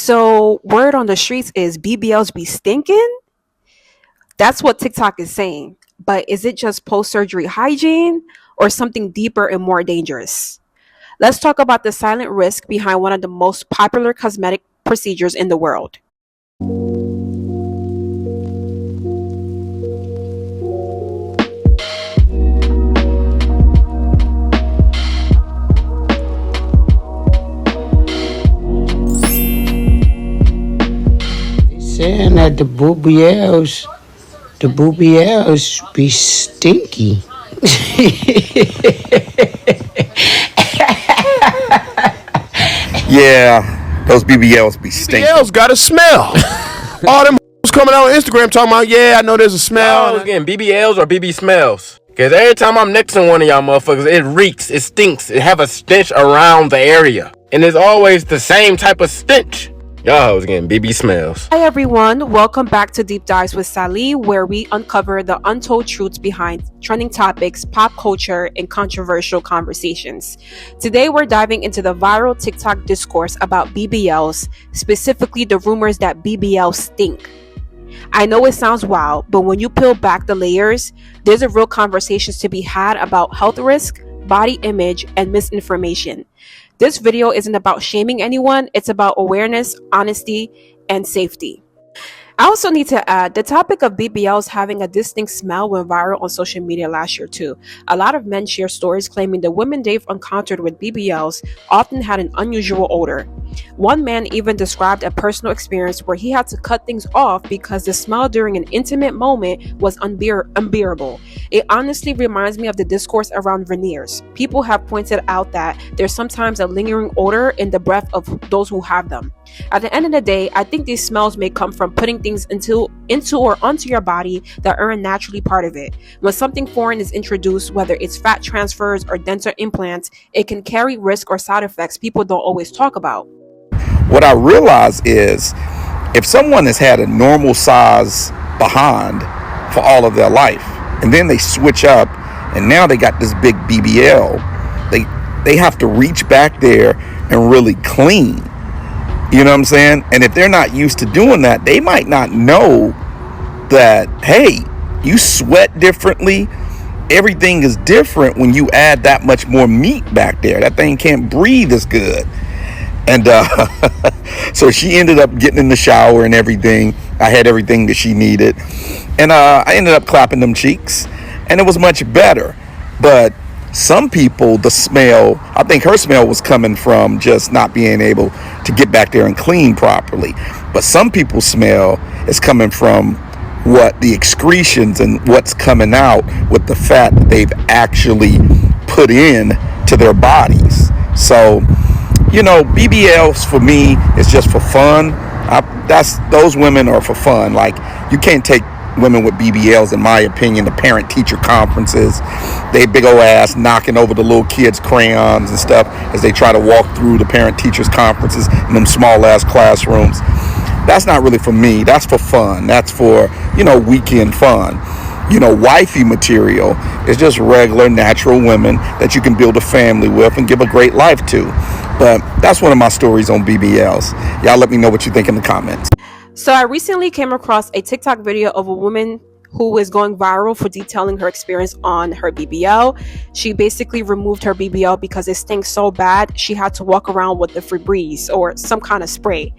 So, word on the streets is BBLs be stinking? That's what TikTok is saying. But is it just post surgery hygiene or something deeper and more dangerous? Let's talk about the silent risk behind one of the most popular cosmetic procedures in the world. Saying that the BBLs be stinky. Yeah, those BBLs be stinking. BBLs got a smell. All them coming out on Instagram talking about, yeah, I know there's a smell. Again, BBLs or BB smells? Because every time I'm next to one of y'all motherfuckers, it reeks, it stinks, it have a stench around the area. And it's always the same type of stench. Y'all hoes getting BB smells. Hi everyone, welcome back to Deep Dives with Sali, where we uncover the untold truths behind trending topics, pop culture, and controversial conversations. Today we're diving into the viral TikTok discourse about BBLs, specifically the rumors that BBLs stink. I know it sounds wild, but when you peel back the layers, there's a real conversations to be had about health risk, body image, and misinformation. This video isn't about shaming anyone, it's about awareness, honesty, and safety. I also need to add, the topic of BBLs having a distinct smell went viral on social media last year too. A lot of men share stories claiming the women they've encountered with BBLs often had an unusual odor. One man even described a personal experience where he had to cut things off because the smell during an intimate moment was unbearable. It honestly reminds me of the discourse around veneers. People have pointed out that there's sometimes a lingering odor in the breath of those who have them. At the end of the day, I think these smells may come from putting things into or onto your body that aren't naturally part of it. When something foreign is introduced, whether it's fat transfers or dental implants, it can carry risk or side effects people don't always talk about. What I realize is if someone has had a normal size behind for all of their life, and then they switch up and now they got this big BBL, they have to reach back there and really clean. You know what I'm saying? And if they're not used to doing that, they might not know that, hey, you sweat differently. Everything is different when you add that much more meat back there. That thing can't breathe as good. And so she ended up getting in the shower and everything. I had everything that she needed. And I ended up clapping them cheeks. And it was much better. But some people, the smell, I think her smell was coming from just not being able to get back there and clean properly. But some people's smell is coming from what the excretions and what's coming out with the fat that they've actually put in to their bodies. So, you know, BBLs for me is just for fun. Those women are for fun. Like, you can't take women with BBLs, in my opinion, to parent-teacher conferences. They big old ass knocking over the little kids' crayons and stuff as they try to walk through the parent-teachers conferences in them small-ass classrooms. That's not really for me. That's for fun. That's for, weekend fun. Wifey material is just regular, natural women that you can build a family with and give a great life to. But that's one of my stories on BBLs. Y'all let me know what you think in the comments. So I recently came across a TikTok video of a woman who is going viral for detailing her experience on her BBL. She basically removed her BBL because it stinks so bad she had to walk around with the Febreze or some kind of spray.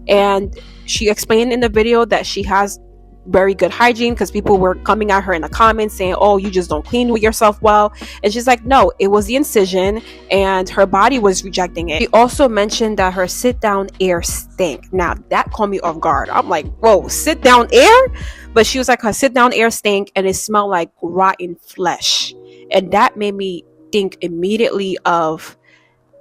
And she explained in the video that she has very good hygiene because people were coming at her in the comments saying, oh, you just don't clean with yourself well. And she's like, no, it was the incision and her body was rejecting it. She also mentioned that her sit down air stank. Now that caught me off guard. I'm like, whoa, sit down air? But she was like, her sit down air stank and it smelled like rotten flesh. And that made me think immediately of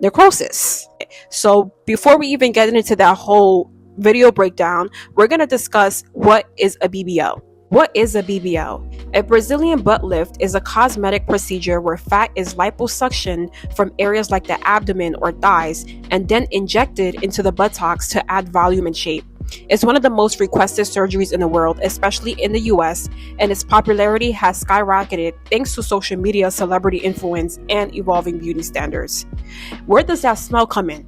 necrosis. So before we even get into that whole video breakdown, we're going to discuss what is a BBL. What is a BBL? A Brazilian butt lift is a cosmetic procedure where fat is liposuctioned from areas like the abdomen or thighs and then injected into the buttocks to add volume and shape. It's one of the most requested surgeries in the world, especially in the US, and its popularity has skyrocketed thanks to social media, celebrity influence, and evolving beauty standards. Where does that smell come in?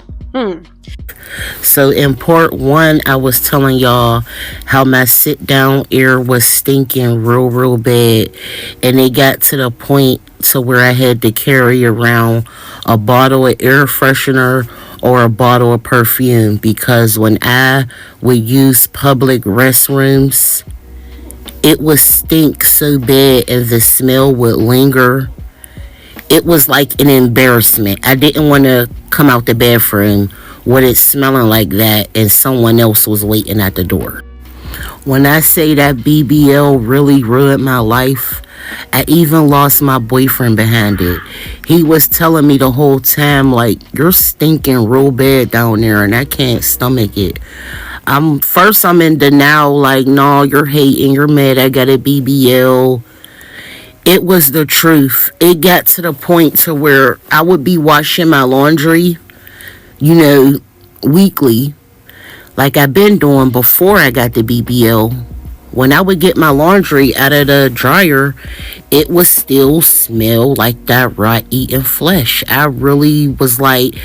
So in part one, I was telling y'all how my sit down air was stinking real bad. And it got to the point to where I had to carry around a bottle of air freshener or a bottle of perfume, because when I would use public restrooms, it would stink so bad and the smell would linger. It was like an embarrassment. I didn't want to come out the bathroom with it smelling like that and someone else was waiting at the door. When I say that BBL really ruined my life, I even lost my boyfriend behind it. He was telling me the whole time, like, you're stinking real bad down there and I can't stomach it. I'm in denial, like, no, you're hating, you're mad, I got a BBL. It was the truth. It got to the point to where I would be washing my laundry, weekly, like I've been doing before I got the BBL. When I would get my laundry out of the dryer, it would still smell like that raw eating flesh. I really was like,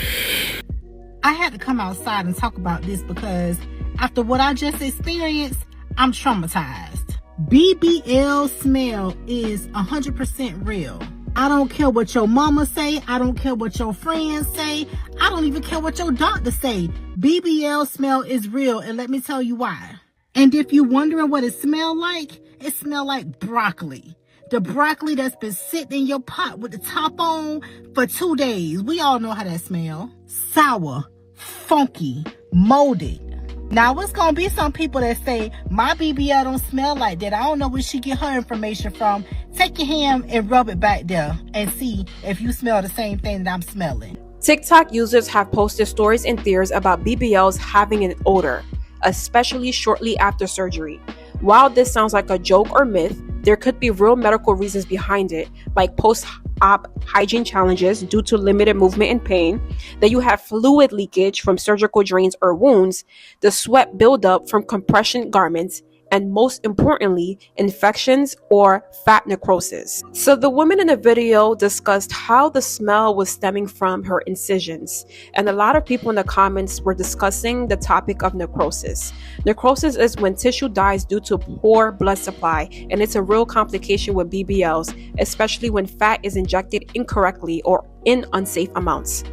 I had to come outside and talk about this because after what I just experienced, I'm traumatized. BBL smell is 100% real. I don't care what your mama say. I don't care what your friends say. I don't even care what your doctor say. BBL smell is real, and let me tell you why. And if you're wondering what it smell like broccoli. The broccoli that's been sitting in your pot with the top on for 2 days. We all know how that smell. Sour, funky, molded. Now, it's going to be some people that say, my BBL don't smell like that. I don't know where she get her information from. Take your hand and rub it back there and see if you smell the same thing that I'm smelling. TikTok users have posted stories and theories about BBLs having an odor, especially shortly after surgery. While this sounds like a joke or myth, there could be real medical reasons behind it, like post-op hygiene challenges due to limited movement and pain, that you have fluid leakage from surgical drains or wounds, the sweat buildup from compression garments, and most importantly, infections or fat necrosis. So the woman in the video discussed how the smell was stemming from her incisions, and a lot of people in the comments were discussing the topic of necrosis. Necrosis is when tissue dies due to poor blood supply, and it's a real complication with BBLs, especially when fat is injected incorrectly or in unsafe amounts.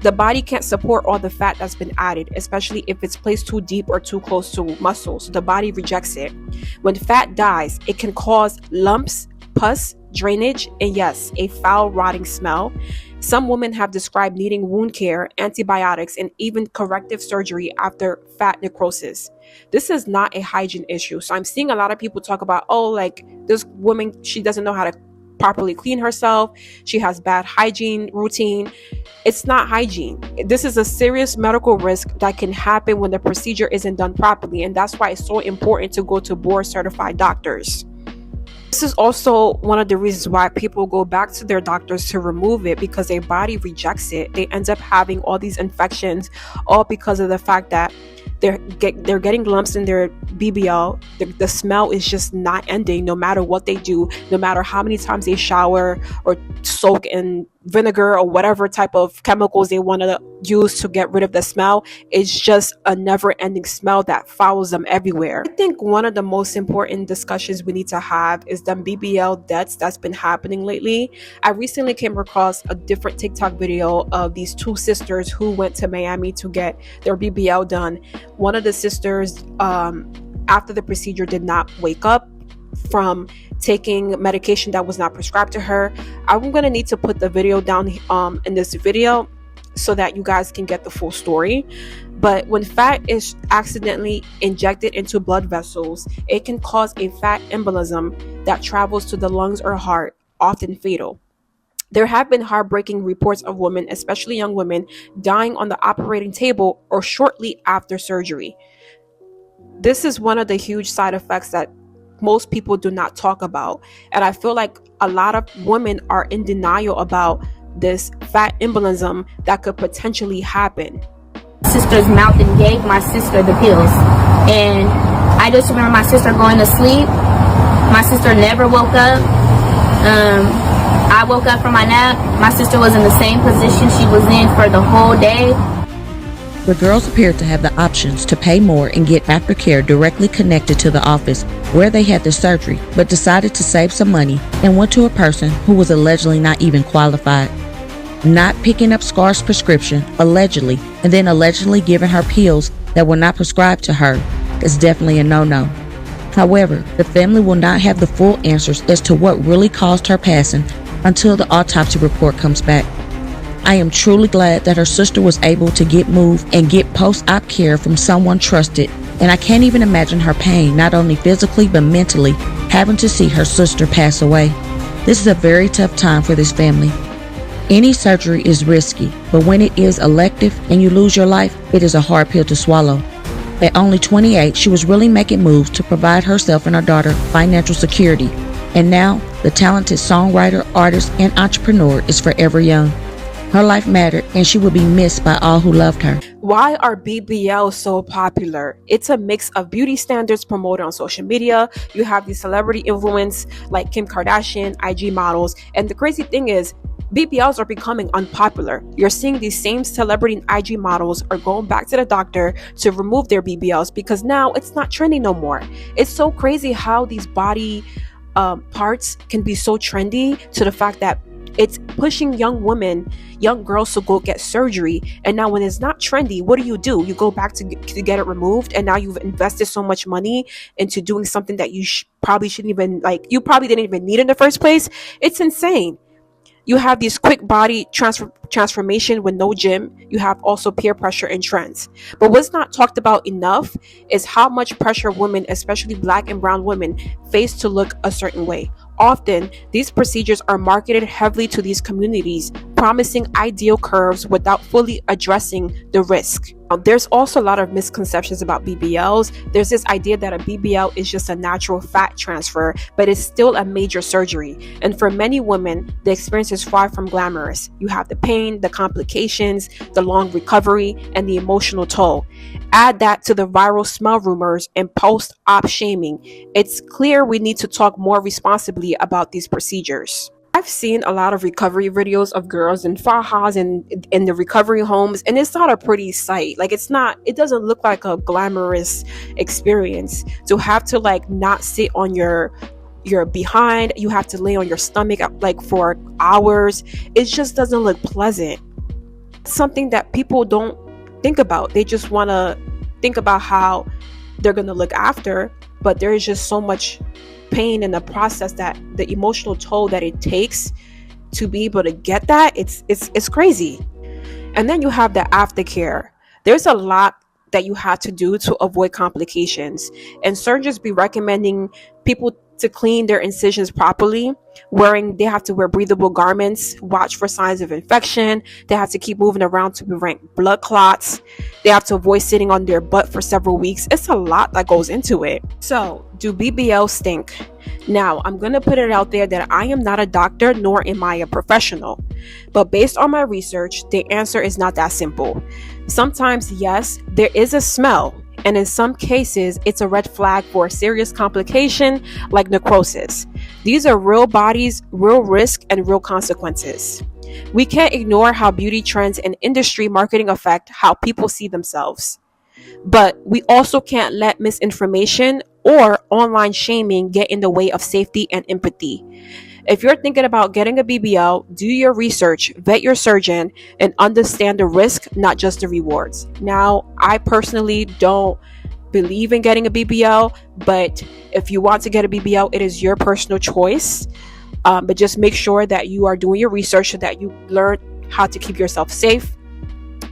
The body can't support all the fat that's been added, especially if it's placed too deep or too close to muscles. The body rejects it. When fat dies, it can cause lumps, pus, drainage, and yes, a foul, rotting smell. Some women have described needing wound care, antibiotics, and even corrective surgery after fat necrosis. This is not a hygiene issue. So I'm seeing a lot of people talk about, this woman, she doesn't know how to properly clean herself. She has bad hygiene routine. It's not hygiene. This is a serious medical risk that can happen when the procedure isn't done properly, and that's why it's so important to go to board certified doctors. This is also one of the reasons why people go back to their doctors to remove it, because their body rejects it. They end up having all these infections, all because of the fact that they're getting lumps in their BBL. The smell is just not ending, no matter what they do, no matter how many times they shower or soak in vinegar or whatever type of chemicals they want to use to get rid of the smell. It's just a never-ending smell that follows them everywhere. I think one of the most important discussions we need to have is the BBL deaths that's been happening lately. I recently came across a different TikTok video of these two sisters who went to Miami to get their BBL done. One of the sisters, after the procedure, did not wake up from taking medication that was not prescribed to her. I'm going to need to put the video down in this video so that you guys can get the full story. But when fat is accidentally injected into blood vessels, it can cause a fat embolism that travels to the lungs or heart, often fatal. There have been heartbreaking reports of women, especially young women, dying on the operating table or shortly after surgery. This is one of the huge side effects that most people do not talk about, and I feel like a lot of women are in denial about this fat embolism that could potentially happen. Sister's mouth and gave my sister the pills, and I just remember my sister going to sleep. My sister never woke up. I woke up from my nap. My sister was in the same position she was in for the whole day. The girls appeared to have the options to pay more and get aftercare directly connected to the office where they had the surgery, but decided to save some money and went to a person who was allegedly not even qualified. Not picking up Scar's prescription, allegedly, and then allegedly giving her pills that were not prescribed to her is definitely a no-no. However, the family will not have the full answers as to what really caused her passing until the autopsy report comes back. I am truly glad that her sister was able to get moved and get post-op care from someone trusted, and I can't even imagine her pain, not only physically but mentally, having to see her sister pass away. This is a very tough time for this family. Any surgery is risky, but when it is elective and you lose your life, it is a hard pill to swallow. At only 28, she was really making moves to provide herself and her daughter financial security, and now the talented songwriter, artist, and entrepreneur is forever young. Her life mattered, and she will be missed by all who loved her. Why are BBLs so popular? It's a mix of beauty standards promoted on social media. You have the celebrity influence like Kim Kardashian, IG models, and the crazy thing is, BBLs are becoming unpopular. You're seeing these same celebrity and IG models are going back to the doctor to remove their BBLs because now it's not trendy no more. It's so crazy how these body parts can be so trendy to the fact that it's pushing young women, young girls to go get surgery. And now when it's not trendy, what do? You go back to get it removed, and now you've invested so much money into doing something that you probably shouldn't even, you probably didn't even need in the first place. It's insane. You have these quick body transformation with no gym. You have also peer pressure and trends. But what's not talked about enough is how much pressure women, especially Black and brown women, face to look a certain way. Often, these procedures are marketed heavily to these communities, promising ideal curves without fully addressing the risk. There's also a lot of misconceptions about BBLs. There's this idea that a BBL is just a natural fat transfer, but it's still a major surgery. And for many women, the experience is far from glamorous. You have the pain, the complications, the long recovery, and the emotional toll. Add that to the viral smell rumors and post-op shaming. It's clear we need to talk more responsibly about these procedures. I've seen a lot of recovery videos of girls in fajas and in the recovery homes, and it's not a pretty sight. It doesn't look like a glamorous experience to have to not sit on your behind. You have to lay on your stomach for hours. It just doesn't look pleasant. Something that people don't think about. They just want to think about how they're going to look after, but there is just so much pain in the process, that the emotional toll that it takes to be able to get that, it's crazy. And then you have the aftercare. There's a lot that you have to do to avoid complications, and surgeons be recommending people to clean their incisions properly. They have to wear breathable garments, watch for signs of infection. They have to keep moving around to prevent blood clots. They have to avoid sitting on their butt for several weeks. It's a lot that goes into it. So, do BBLs stink? Now, I'm going to put it out there that I am not a doctor, nor am I a professional. But based on my research, the answer is not that simple. Sometimes, yes, there is a smell. And in some cases, it's a red flag for a serious complication like necrosis. These are real bodies, real risk, and real consequences. We can't ignore how beauty trends and industry marketing affect how people see themselves. But we also can't let misinformation or online shaming get in the way of safety and empathy. If you're thinking about getting a BBL, do your research, vet your surgeon, and understand the risk, not just the rewards. Now, I personally don't believe in getting a BBL, but if you want to get a BBL, it is your personal choice. But just make sure that you are doing your research so that you learn how to keep yourself safe.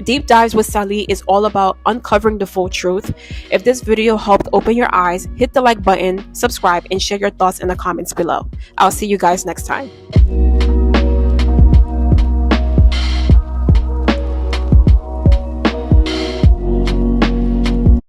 Deep Dives with Sali is all about uncovering the full truth. If this video helped open your eyes, hit the like button, subscribe, and share your thoughts in the comments below. I'll see you guys next time.